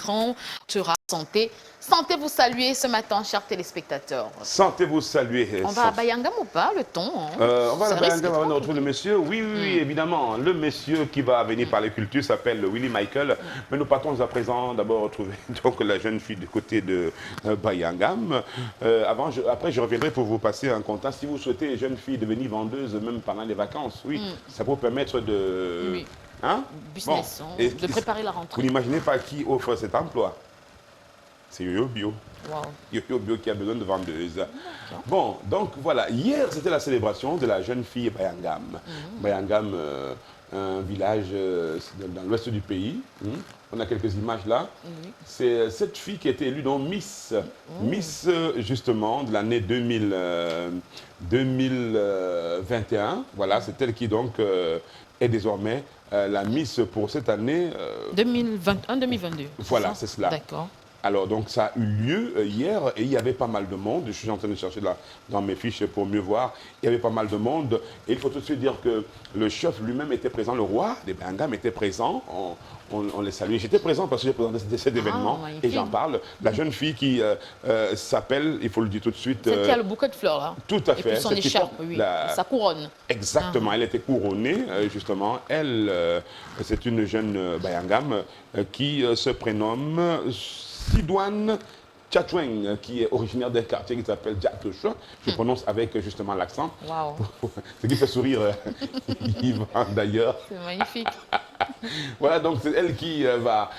l'écran sera santé. Santé vous saluer ce matin, chers téléspectateurs. Santé vous saluer. On va à Bayangam ou pas, le ton on va à Bayangam, on retrouve le monsieur. Oui, évidemment. Le monsieur qui va venir parler culture s'appelle Willie Michael. Mais nous partons à présent d'abord retrouver donc, la jeune fille du côté de Bayangam. Après, je reviendrai pour vous passer un contact. Si vous souhaitez, jeune fille, devenir vendeuse, même pendant les vacances, oui, ça vous permettre de... Oui. Hein? Business, bon. de préparer la rentrée. Vous n'imaginez pas qui offre cet emploi? C'est Yo-Yo Bio. Wow. Yo-Yo Bio qui a besoin de vendeuses. Bon, donc voilà, hier c'était la célébration de la jeune fille Bayangam. Bayangam, un village dans l'ouest du pays. On a quelques images là. C'est cette fille qui a été élue donc Miss. Miss justement de l'année 2021. Voilà, c'est elle qui donc est désormais la Miss pour cette année. 2021-2022. Voilà, c'est cela. D'accord. Alors, donc, ça a eu lieu hier et il y avait pas mal de monde. Je suis en train de chercher là, dans mes fiches pour mieux voir. Il y avait pas mal de monde. Et il faut tout de suite dire que le chef lui-même était présent, le roi des Bayangam était présent. On les salue. J'étais présent parce que j'ai présenté cet événement et j'en parle. La jeune fille qui s'appelle, il faut le dire tout de suite. Celle qui a le bouquet de fleurs là. Tout à fait. Et puis son écharpe, oui. Sa couronne. Exactement. Elle était couronnée, justement. Elle, c'est une jeune Bayangam qui se prénomme Sidouane Tchatoueng, qui est originaire d'un quartier qui s'appelle Djatoucha. Je prononce avec justement l'accent. Wow. Ce qui fait sourire Yvan d'ailleurs. C'est magnifique. Voilà, donc c'est elle qui va,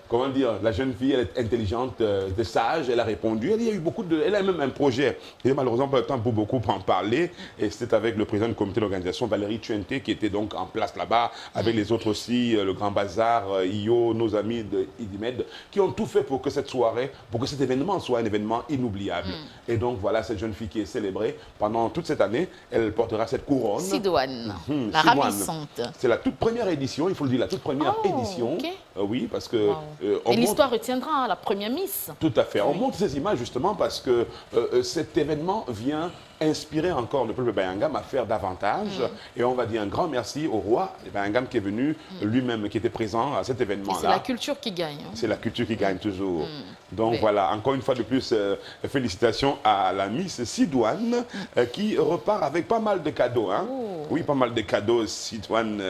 comment dire, la jeune fille, elle est intelligente, sage, elle a répondu. Elle a même un projet. Il n'y a malheureusement pas le temps pour beaucoup en parler. Et c'était avec le président du comité d'organisation, Valérie Tuente, qui était donc en place là-bas, avec les autres aussi, le Grand Bazar, IO, nos amis de IDIMED, qui ont tout fait pour que cette soirée, pour que cet événement soit un événement inoubliable. Et donc voilà, cette jeune fille qui est célébrée pendant toute cette année, elle portera cette couronne. Sidouane, la ravissante. C'est la toute première édition, il faut le dire, la toute première édition. Okay. Oui, parce que... Et l'histoire retiendra la première Miss. Tout à fait. On montre ces images justement parce que cet événement vient inspirer encore le peuple Bayangam à faire davantage. Et on va dire un grand merci au roi Bayangam qui est venu lui-même, qui était présent à cet événement-là. C'est la culture qui gagne. C'est la culture qui gagne toujours. Donc voilà, encore une fois de plus, félicitations à la Miss Sidouane qui repart avec pas mal de cadeaux. Hein. Oui, pas mal de cadeaux. Sidouane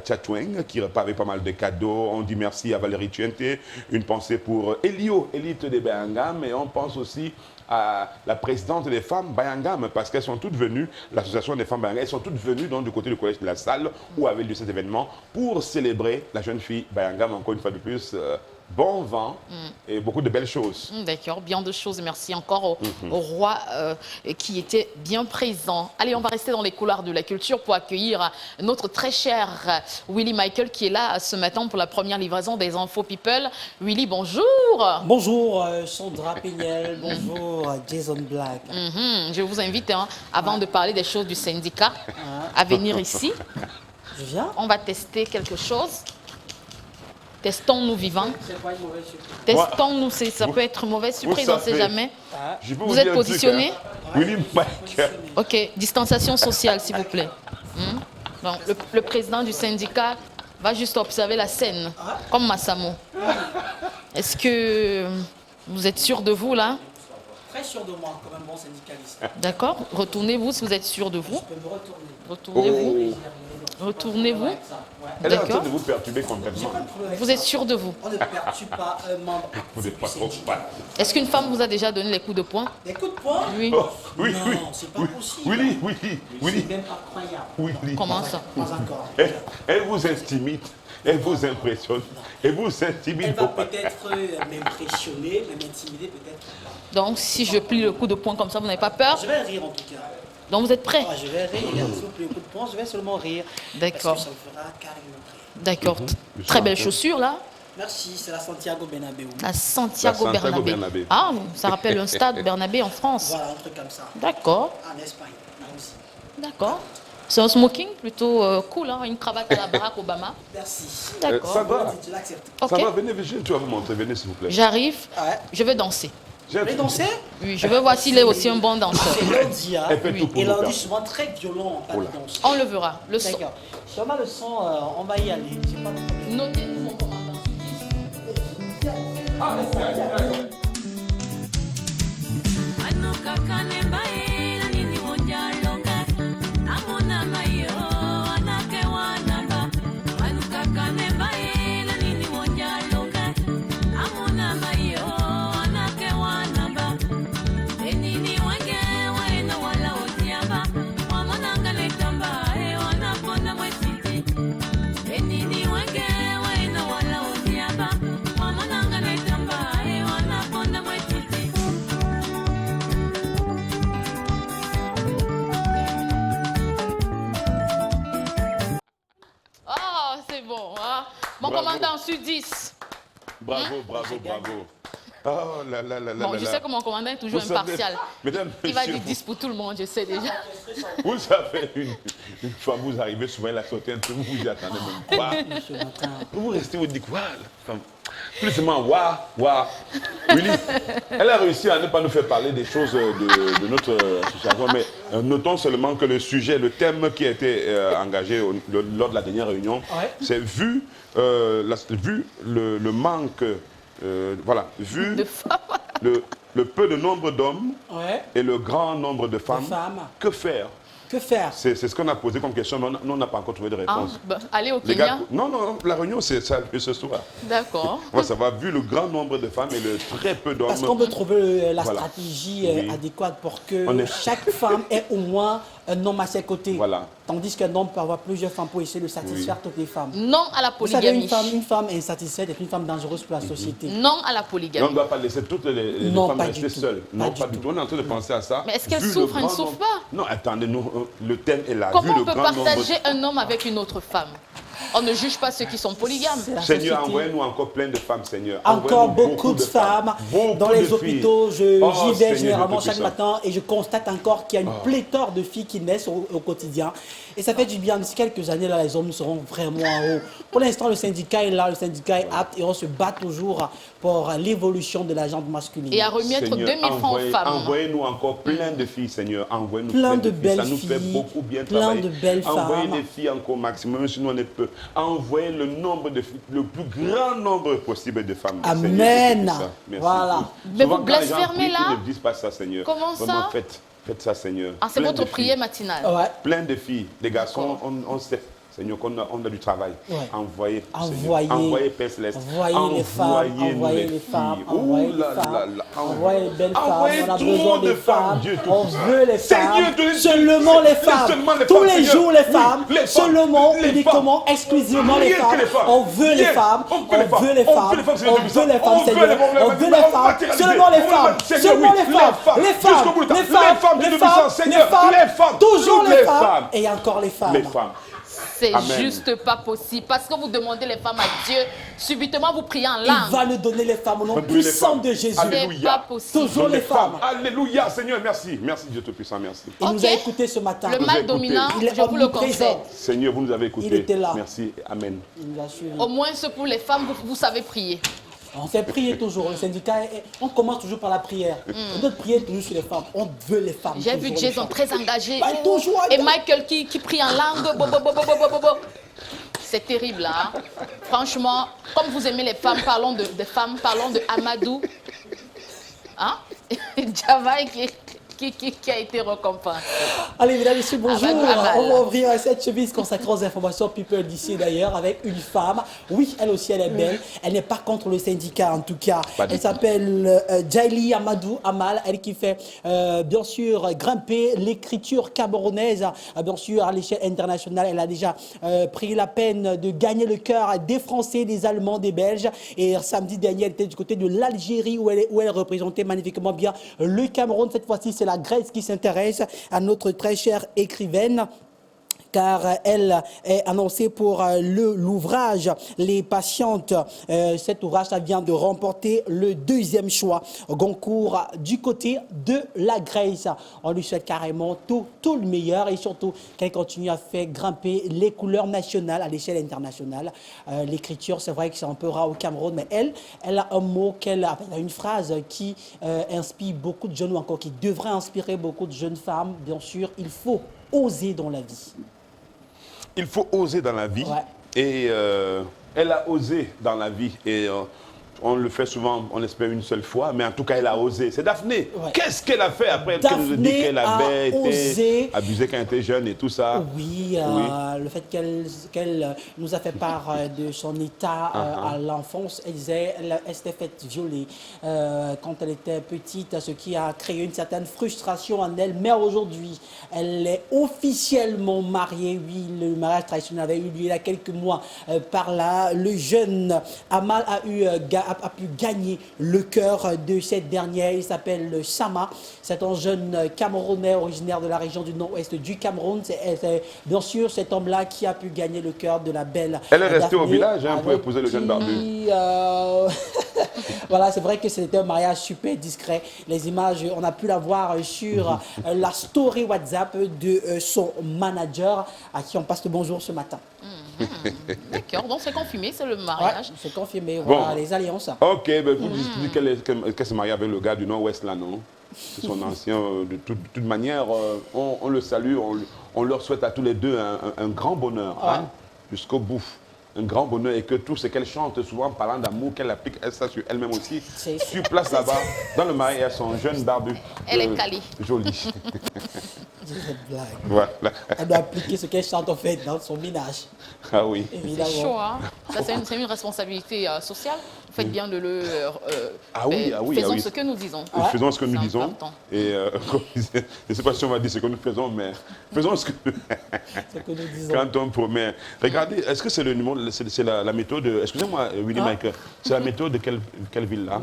Tchatoueng qui repart avec pas mal de cadeaux. On dit merci à Valérie Tuente. Une pensée pour Elio, élite des Bayangam. Et on pense aussi à la présidente des femmes Bayangam, parce qu'elles sont toutes venues, l'association des femmes Bayangam, elles sont toutes venues donc, du côté du collège de la salle où avait lieu cet événement pour célébrer la jeune fille Bayangam, encore une fois de plus. Bon vent et beaucoup de belles choses. D'accord, bien de choses. Merci encore au roi qui était bien présent. Allez, on va rester dans les couloirs de la culture pour accueillir notre très cher Willie Michael qui est là ce matin pour la première livraison des Infos People. Willie, bonjour. Bonjour Sandra Pignel, bonjour Jason Black. Je vous invite, avant de parler des choses du syndicat, à venir ici. Je viens. On va tester quelque chose. Testons-nous vivants. C'est pas une mauvaise surprise. Testons-nous, ça peut être une mauvaise surprise, on ne sait jamais. Vous êtes positionné? Willie Michael. Ok, distanciation sociale, s'il vous plaît. Donc, le président du syndicat va juste observer la scène, comme Massamo. Est-ce que vous êtes sûr de vous, là? Très sûr de moi, comme un bon syndicaliste. D'accord. Retournez-vous si vous êtes sûr de vous. Je peux me retourner. Retournez-vous. Retournez-vous. Elle est en train de vous perturber complètement. Vous êtes sûr de vous? On ne perturbe pas un membre. Vous n'êtes pas trop fan. Est-ce qu'une femme vous a déjà donné les coups de poing? Des coups de poing? Oui. Oui, Non, oui. c'est pas possible. Willie. C'est même pas croyable. Willie. Comment ça? Pas encore. Elle vous intimide, elle vous impressionne, elle vous intimide. Elle va peut-être m'impressionner, mais m'intimider peut-être. Donc, si je plie le coup de poing comme ça, vous n'avez pas peur? Je vais rire en tout cas. Donc, vous êtes prêts? Je vais rire. Si vous plaît, le coup de poing, je vais seulement rire. D'accord. Parce que ça me fera carrément rire. D'accord. Très belle chaussure, là. Merci, c'est la Santiago Bernabéu. La Santiago La Santiago Bernabé. Bernabé. Ah, ça rappelle un stade Bernabé en France. Voilà, un truc comme ça. D'accord. En Espagne, là aussi. D'accord. C'est un smoking plutôt cool, hein, une cravate à la Barack Obama. Merci. D'accord. Ça va. Je l'accepte. Ok. Ça va, venez, tu vas vous montrer, venez s'il vous plaît. J'arrive, Ouais. je vais danser. J'ai un Vous voulez truc. danser? Oui, je veux voir s'il est aussi un bon danseur. C'est lundi, hein. Elle fait tout pour Et nous lundi, faire. souvent très violent en pas de danse. On le verra. Le son. D'accord. Si on a le son, on va y aller. J'ai pas de problème. Notez mon commandant. Mon commandant, sur 10. Bravo, bravo, bravo. Oh là là là là. Bon, je sais que mon commandant est toujours impartial. Il va dire 10 pour tout le monde, je sais déjà. Vous savez, une fois vous arrivez, souvent la sauter un peu, vous vous y attendez même pas. Vous restez, vous dites, waouh, plus seulement waouh, waouh. Willy, elle a réussi à ne pas nous faire parler des choses de notre association, mais notons seulement que le sujet, le thème qui a été engagé lors de la dernière réunion, c'est vu le manque. Voilà, vu le peu de nombre d'hommes et le grand nombre de femmes, que faire? Que faire? C'est ce qu'on a posé comme question, mais nous, on n'a pas encore trouvé de réponse. Aller au Kenya? Non, la réunion, c'est ça ce soir. D'accord. On va savoir, vu le grand nombre de femmes et le très peu d'hommes. Parce qu'on peut trouver la stratégie adéquate pour que chaque femme ait au moins un homme à ses côtés. Voilà. Tandis qu'un homme peut avoir plusieurs femmes pour essayer de satisfaire toutes les femmes. Non à la polygamie. Vous savez, une femme insatisfaite est une femme dangereuse pour la société. Non à la polygamie. On ne doit pas laisser toutes les femmes rester seules. Non, pas du tout. On est en train de penser à ça. Mais est-ce qu'elles souffrent? Elles ne souffrent pas. Non, attendez, le thème est là. Comment on peut partager un homme avec une autre femme? On ne juge pas ceux qui sont polygames. Seigneur, envoyez-nous encore plein de femmes, Seigneur. Encore beaucoup de femmes dans les hôpitaux. J'y vais généralement chaque matin et je constate encore qu'il y a une pléthore de filles qui naissent au quotidien. Et ça fait du bien. D'ici quelques années, là, les hommes seront vraiment en haut. Pour l'instant, le syndicat est là, le syndicat est apte et on se bat toujours pour l'évolution de la gente masculine. Et à remettre 2000 francs aux femmes. Envoyez-nous encore plein de filles, Seigneur. Envoyez-nous plein de belles filles. Ça nous fait beaucoup bien travailler. Plein de belles femmes. Envoyez des filles encore au maximum, sinon on est peu. Envoyez le nombre de filles, le plus grand nombre possible de femmes. Amen. Merci. Voilà. Mais vous blasphérez là? Ne disent pas ça, Seigneur. Comment ça? Faites ça, Seigneur. C'est votre prière matinale. Plein de filles. Les garçons, on sait. Seigneur, qu'on a du travail. Envoyez Père Céleste. Envoyez les femmes. Envoyez les femmes. Envoyez les belles femmes. On a besoin des femmes. On veut les femmes. Seulement les femmes. Tous les jours les femmes. Seulement, uniquement, exclusivement les femmes. On veut les femmes. On veut les femmes. On veut les femmes, Seigneur. On veut les femmes. Seulement les femmes. Seulement les femmes. Les femmes. Les femmes. Les femmes. Les femmes. Toujours les femmes. Et encore les femmes. Les femmes. C'est juste pas possible. Parce que vous demandez les femmes à Dieu, subitement vous priez en langue. Il va nous donner les femmes au nom puissant de Jésus. C'est pas possible. Toujours les femmes. Alléluia, Seigneur, merci. Merci Dieu Tout-Puissant, merci. Il nous a écoutés ce matin. Le mal dominant, je vous le conseille. Seigneur, vous nous avez écoutés. Il était là. Merci, Amen. Il nous a suivis. Au moins, pour les femmes, vous savez prier. On fait prier toujours. Le syndicat, on commence toujours par la prière. On doit prier toujours sur les femmes. On veut les femmes. J'ai vu Jason très engagé. Et Michael qui prie en langue. C'est terrible là. Franchement, comme vous aimez les femmes, parlons de femmes, parlons de Amadou. Hein? Javaï qui a été récompensé. Allez, mesdames et messieurs, bonjour. On va ouvrir cette chemise consacrée aux informations people d'ici d'ailleurs avec une femme. Oui, elle aussi, elle est belle. Elle n'est pas contre le syndicat en tout cas. Elle s'appelle Jaili Amadou Amal. Elle qui fait bien sûr grimper l'écriture camerounaise, bien sûr à l'échelle internationale. Elle a déjà pris la peine de gagner le cœur des Français, des Allemands, des Belges. Et samedi dernier, elle était du côté de l'Algérie où elle représentait magnifiquement bien le Cameroun. Cette fois-ci, c'est la Grèce qui s'intéresse à notre très chère écrivaine, car elle est annoncée pour l'ouvrage Les Patientes. Cet ouvrage, ça vient de remporter le 2e choix Goncourt du côté de la Grèce. On lui souhaite carrément tout le meilleur et surtout qu'elle continue à faire grimper les couleurs nationales à l'échelle internationale. L'écriture, c'est vrai que c'est un peu rare au Cameroun, mais elle a un mot, elle a une phrase qui inspire beaucoup de jeunes ou encore qui devrait inspirer beaucoup de jeunes femmes. Bien sûr, il faut oser dans la vie. Il faut oser dans la vie. Et elle a osé dans la vie. Et on le fait souvent, on espère une seule fois, mais en tout cas, elle a osé. C'est Daphné. Ouais. Qu'est-ce qu'elle a fait après qu'elle nous a dit qu'elle avait osé. été abusée quand elle était jeune et tout ça? Oui, le fait qu'elle nous a fait part de son état à l'enfance, elle disait elle s'était faite violer quand elle était petite, ce qui a créé une certaine frustration en elle. Mais aujourd'hui, elle est officiellement mariée. Oui, le mariage traditionnel avait eu lieu il y a quelques mois. Par là, le jeune Amal a pu gagner le cœur de cette dernière. Il s'appelle Sama. C'est un jeune Camerounais originaire de la région du nord-ouest du Cameroun. C'est bien sûr cet homme-là qui a pu gagner le cœur de la belle. Elle est restée au village pour épouser le jeune barbu. Voilà, c'est vrai que c'était un mariage super discret. Les images, on a pu la voir sur la story WhatsApp de son manager à qui on passe le bonjour ce matin. D'accord, donc c'est confirmé, c'est le mariage. Ouais, c'est confirmé, voilà, Bon. les alliances. Ok, ben vous dites qu'elle s'est mariée avec le gars du Nord-Ouest là, non? C'est son ancien. De toute manière, on le salue, on leur souhaite à tous les deux un grand bonheur, hein, jusqu'au bout. Un grand bonheur et que tout ce qu'elle chante souvent parlant d'amour, qu'elle applique ça sur elle-même aussi, sur place là-bas, dans le mariage, son jeune barbu. Elle est calée. Jolie. Cette blague. Voilà. Elle doit appliquer ce qu'elle chante en fait dans son ménage. Ah oui. Évidemment. C'est chaud, hein? Ça, c'est une responsabilité sociale. Vous faites bien de le... faisons ce que nous disons. Faisons ce que nous C'est disons. important. Et je ne sais pas si on va dire ce que nous faisons, mais faisons ce que nous disons. Quand on promet. Regardez, est-ce que c'est le numéro, c'est la méthode, excusez-moi, Willy Michael, c'est la méthode de quelle ville là?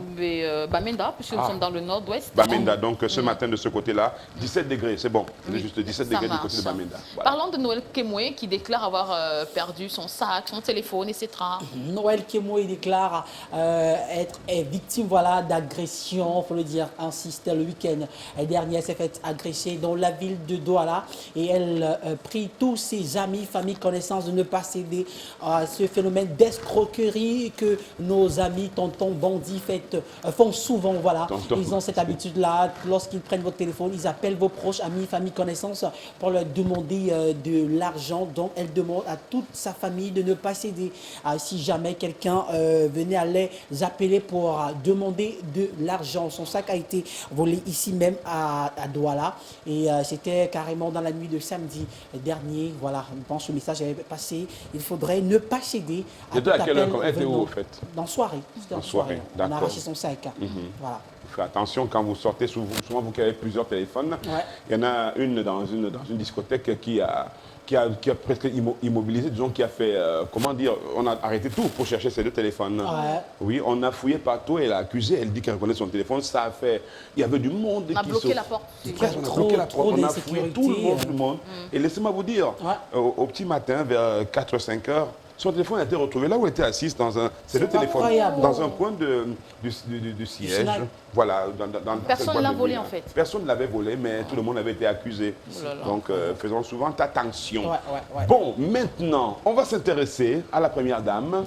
Bamenda, puisque nous sommes dans le nord-ouest. Bamenda, donc ce matin de ce côté-là, 17 degrés, c'est bon. C'est juste 17 degrés du côté de Bamenda. Voilà. Parlons de Noël Kemoué qui déclare avoir perdu son sac, son téléphone, etc. Noël Kemoué déclare être victime d'agression, il faut le dire ainsi. C'était le week-end dernier. Elle s'est fait agresser dans la ville de Douala et elle prie tous ses amis, familles, connaissances de ne pas céder à ce phénomène d'escroquerie que nos amis tontons bandits font souvent. Voilà. Ils ont cette habitude-là. Lorsqu'ils prennent votre téléphone, ils appellent vos proches, amis, familles, connaissances pour leur demander de l'argent. Donc, elle demande à toute sa famille de ne pas céder si jamais quelqu'un venait à les appeler pour demander de l'argent. Son sac a été volé ici même à Douala et c'était carrément dans la nuit de samedi dernier. Voilà, je pense que le message avait passé. Il faudrait ne pas céder à C'était à quelle heure? Elle était où, au fait? Dans soirée. En soirée, d'accord. On a arraché son sac. Voilà. Faites attention quand vous sortez, souvent vous qui avez plusieurs téléphones. Ouais. Il y en a une dans une discothèque qui a presque immobilisé, disons, qui a fait, comment dire, on a arrêté tout pour chercher ces deux téléphones. Ouais. Oui, on a fouillé partout, elle a accusé, elle dit qu'elle reconnaît son téléphone, ça a fait, il y avait du monde On a bloqué la porte. On a bloqué la porte, on a fouillé tout le monde. Et laissez-moi vous dire, au petit matin, vers 4-5 heures, son téléphone a été retrouvé là où elle était assise, c'est le téléphone, dans un coin du siège. Voilà, personne ne l'a volé en fait. Personne ne l'avait volé, mais tout le monde avait été accusé. Donc, faisons souvent attention. Ouais. Bon, maintenant, on va s'intéresser à la première dame.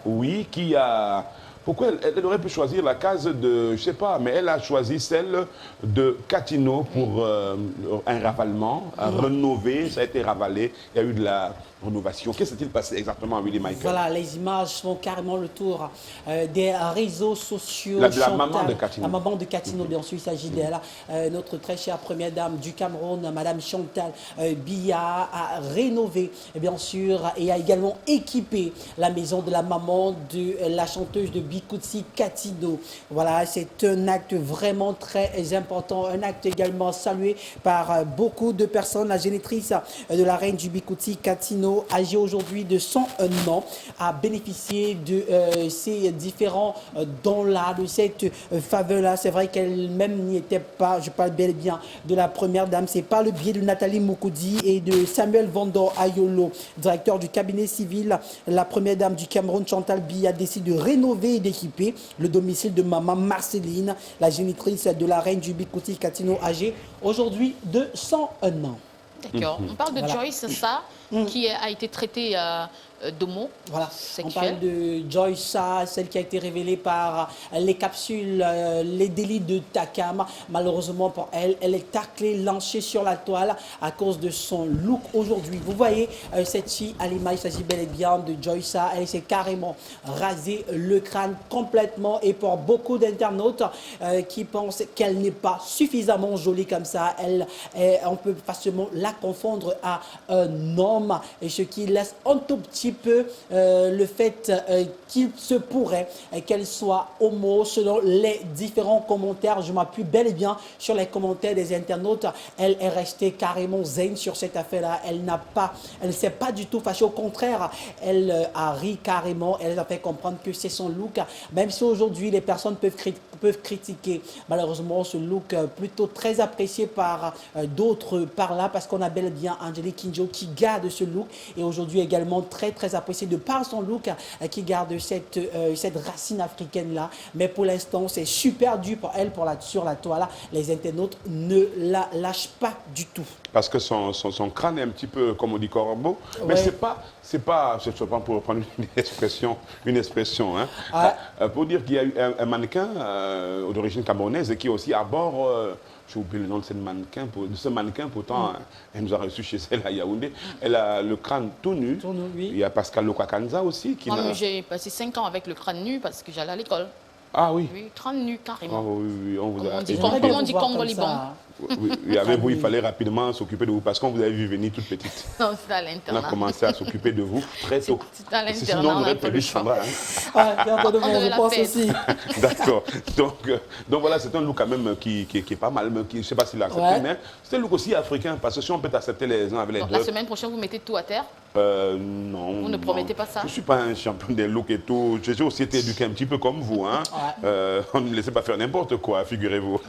Oui, qui a... Pourquoi elle aurait pu choisir la case de, je ne sais pas, mais elle a choisi celle de Catino pour un ravalement, rénové, ça a été ravalé, il y a eu de la rénovation. Qu'est-ce qui s'est passé exactement à Willy Michael? Voilà, les images font carrément le tour des réseaux sociaux. La maman de Catino. La maman de Catino, bien sûr, il s'agit d'elle. Notre très chère première dame du Cameroun, Madame Chantal Biya, a rénové, bien sûr, et a également équipé la maison de la maman de la chanteuse de Bikutsi, Catino. Voilà, c'est un acte vraiment très important, un acte également salué par beaucoup de personnes. La génitrice de la reine du Bikutsi, Catino, âgée aujourd'hui de 101 ans, a bénéficié de ces différents dons-là, de cette faveur-là. C'est vrai qu'elle-même n'y était pas, je parle bel et bien de la première dame, c'est par le biais de Nathalie Moukoudi et de Samuel Vandor Ayolo, directeur du cabinet civil. La première dame du Cameroun, Chantal Biya, décide de rénover et d'équiper le domicile de maman Marceline, la génitrice de la reine du Bikutsi, Catino, âgée aujourd'hui de 101 ans. D'accord. On parle de Joyce, ça, qui a été traitée d'homo Voilà, on sexuel. parle de Joysa, celle qui a été révélée par les capsules, les délits de Takam. Malheureusement pour elle, elle est taclée, lancée sur la toile à cause de son look aujourd'hui. Vous voyez cette fille à l'image, il s'agit bel et bien de Joysa. Elle s'est carrément rasé le crâne complètement et pour beaucoup d'internautes qui pensent qu'elle n'est pas suffisamment jolie comme ça, on peut facilement la confondre à un homme, et ce qui laisse un tout petit peu le fait qu'il se pourrait qu'elle soit homo selon les différents commentaires. Je m'appuie bel et bien sur les commentaires des internautes. Elle est restée carrément zen sur cette affaire-là. Elle ne s'est pas du tout fâchée. Au contraire, elle a ri carrément. Elle a fait comprendre que c'est son look. Même si aujourd'hui les personnes peuvent critiquer malheureusement ce look plutôt très apprécié par d'autres par là, parce qu'on a bel et bien Angélique Kidjo qui garde ce look, et aujourd'hui également très apprécié de par son look qui garde cette racine africaine là. Mais pour l'instant c'est super dur pour elle sur la toile. Les internautes ne la lâchent pas du tout. Parce que son crâne est un petit peu, comme on dit, corbeau. Mais Ouais. c'est pas pour reprendre une expression, hein. Ouais. Pour dire qu'il y a eu un mannequin d'origine camerounaise et qui aussi à bord, j'ai oublié le nom de ce mannequin, pourtant, elle nous a reçus chez elle à Yaoundé. Elle a le crâne tout nu. Tout nu, oui. Il y a Pascal Lokakanza aussi qui Moi, n'a... j'ai passé 5 ans avec le crâne nu parce que j'allais à l'école. Ah oui. Oui, crâne nu, Ah carrément. oui, on vous Comme a... on dit, J'aimerais comment bien on dit vous voir Congo comme Liban? ça. Oui, avec vous, il fallait rapidement s'occuper de vous parce qu'on vous avait vu venir toute petite. Non, c'est à On a l'internat. commencé à s'occuper de vous très tôt. C'est à l'internat, Sinon, on on a aurait un peu perdu le choix. Sandra. Hein. Ouais, j'ai entendu On mon devait la réponse faire. aussi. D'accord. Donc voilà, c'est un look quand même qui est pas mal, mais je ne sais pas s'il l'a accepté, Ouais. mais c'est un look aussi africain, parce que si on peut accepter les uns avec les Donc, la deux, semaine prochaine, vous mettez tout à terre. non. Vous ne promettez pas ça? Je ne suis pas un champion des looks et tout. J'ai aussi été éduqué un petit peu comme vous. Hein. On ne me laissait pas faire n'importe quoi, figurez-vous.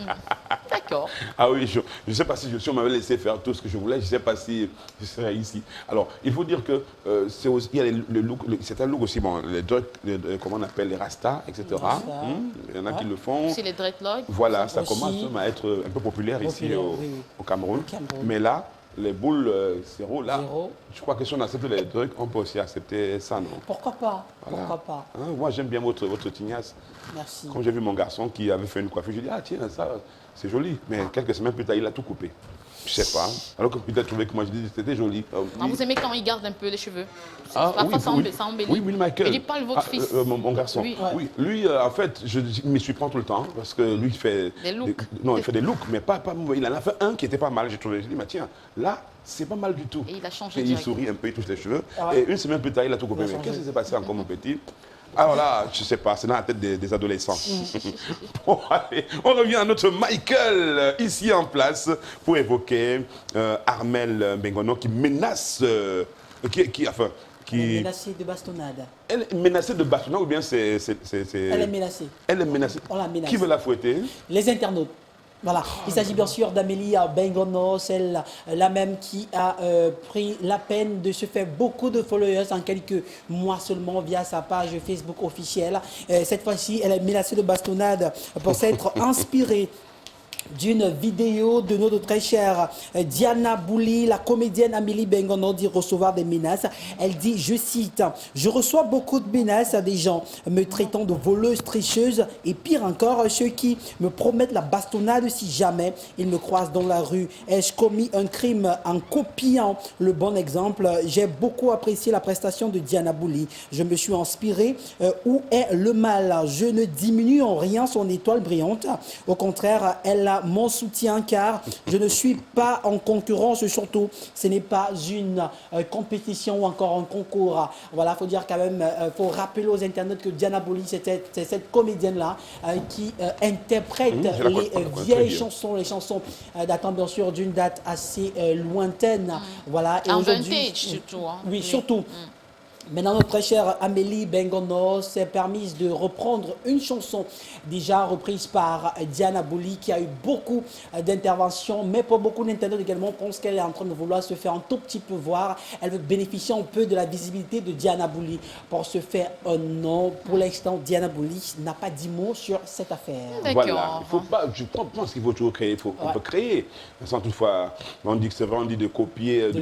D'accord. Ah oui, je ne sais pas si on m'avait laissé faire tout ce que je voulais, je ne sais pas si je serais ici. Alors, il faut dire que il y a le look, c'est un look aussi, bon, comment on appelle, les rastas, etc. Il y en a qui le font. C'est les dreadlocks. Voilà, ça aussi. commence à être un peu populaire ici Populaire, au, oui. au Cameroun. Au Cameroun. Mais là, les boules zéro, là, Zéro. je crois que si on accepte les trucs, on peut aussi accepter ça, non? Pourquoi pas? Voilà. Pourquoi pas? Hein, moi, j'aime bien votre tignasse. Merci. Quand j'ai vu mon garçon qui avait fait une coiffure, j'ai dit, ah tiens, ça, c'est joli. Mais quelques semaines plus tard, il a tout coupé. Je sais pas. Alors que peut-être trouvé que moi, je dis, c'était joli. Ah, vous aimez quand il garde un peu les cheveux? Ah, Parfois, oui, ça embellit. oui, Will Michael. Mais il parle votre fils. Mon garçon. Oui. Oui. Lui, en fait, je me surprends tout le temps parce que lui, il fait Des looks. non, il fait des looks, mais pas mauvais. Il en a fait un qui était pas mal. J'ai trouvé. J'ai dit, mais tiens, là, c'est pas mal du tout. Et il a changé Et il directement. sourit un peu, il touche les cheveux. Ah ouais. Et une semaine plus tard, il a tout coupé. Il a Mais changé. qu'est-ce qui s'est passé encore, mon petit? Alors là, je sais pas, c'est dans la tête des adolescents. Bon, allez, on revient à notre Michael, ici en place, pour évoquer Armelle Bengono qui menace, Elle est qui... menacée de bastonnade. Elle est menacée de bâtonnat ou bien c'est... Elle est menacée. Elle est menacée. On la menace. Qui veut la fouetter? Les internautes. Voilà, il s'agit bien sûr d'Amélie Bengono, celle la même qui a pris la peine de se faire beaucoup de followers en quelques mois seulement via sa page Facebook officielle. Cette fois-ci, elle est menacée de bastonnade pour s'être inspirée d'une vidéo de notre très chère Diana Bouli, la comédienne Amélie Bengono dit recevoir des menaces. Elle dit, je cite, « Je reçois beaucoup de menaces à des gens me traitant de voleuse, tricheuse et pire encore, ceux qui me promettent la bastonnade si jamais ils me croisent dans la rue. Ai-je commis un crime en copiant le bon exemple? J'ai beaucoup apprécié la prestation de Diana Bouli. Je me suis inspiré. Où est le mal? Je ne diminue en rien son étoile brillante. Au contraire, elle a mon soutien car je ne suis pas en concurrence, surtout ce n'est pas une compétition ou encore un concours. Voilà, il faut dire quand même, faut rappeler aux internautes que Diana Bouli, c'est cette comédienne-là qui interprète je la les connais très vieilles bien. chansons, les chansons datant bien sûr d'une date assez lointaine. Voilà, et En aujourd'hui, vintage, surtout. Hein. oui, surtout. Maintenant, notre très chère Amélie Bengono s'est permise de reprendre une chanson déjà reprise par Diana Bouli qui a eu beaucoup d'interventions, mais pour beaucoup d'internautes également pensent qu'elle est en train de vouloir se faire un tout petit peu voir. Elle veut bénéficier un peu de la visibilité de Diana Bouli pour se faire un nom. Pour l'instant, Diana Bouli n'a pas dit mot sur cette affaire. D'accord. Voilà, il faut pas, je pense qu'il faut toujours créer, on peut créer, sans toutefois, on dit que c'est vrai, on dit de copier, de